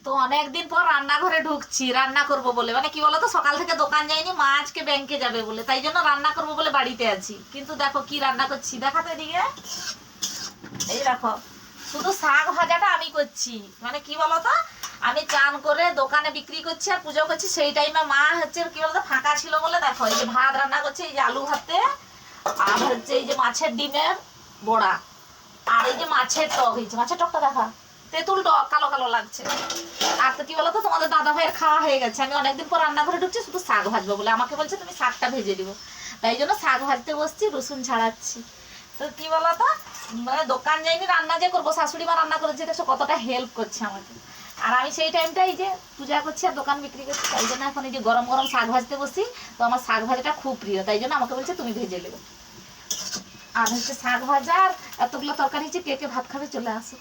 তো অনেকদিন পর রান্নাঘরে ঢুকছি রান্না করব বলে, মানে কি বলতো, সকাল থেকে দোকান যাইনি, মা আজকে ব্যাংকে যাবে বলে, তাই জন্য রান্না করব বলে বাড়িতে আছি। কিন্তু দেখো কি রান্না করছি, দেখাতে এদিকে। এই দেখো, শুধু শাক ভাজাটা আমি করছি। মানে কি বলতো, আমি চান করে দোকানে বিক্রি করছি আর পুজো করছি, সেই টাইমে মা হচ্ছে কি বলতো ফাঁকা ছিল বলে দেখো এই যে ভাত রান্না করছে, এই যে আলু ভাতে, আর হচ্ছে এই যে মাছের ডিমের বড়া, আর এই যে মাছের টক হয়েছে। মাছের টকটা দেখা, তেঁতুল টক, কালো কালো লাগছে। আর তো কি বলতো, তোমাদের দাদা ভাইয়ের খাওয়া হয়ে গেছে, আমি অনেকদিন পর রান্নাঘরে ঢুকছি শুধু শাক ভাজবো বলে। আমাকে বলছে তুমি শাকটা ভেজে দিবো, তাই জন্য শাক ভাজতে বসছি, রসুন ছাড়াচ্ছি। তো কি বলতো, মানে দোকান যাইনি, রান্না যে করবো, শাশুড়ি মা রান্না করেছে, দেখছো কতটা হেল্প করছে আমাকে। আর আমি সেই টাইমটাই যে পূজা করছি আর দোকান বিক্রি করছি, তাই জন্য এখন এই যে গরম গরম শাক ভাজতে বসি। তো আমার শাক ভাজাটা খুব প্রিয়, তাই জন্য আমাকে বলছে তুমি ভেজে নেবে। আর হচ্ছে শাক ভাজা আর এতগুলো তরকারি হচ্ছে, কে কে ভাত খাবে চলে আসো।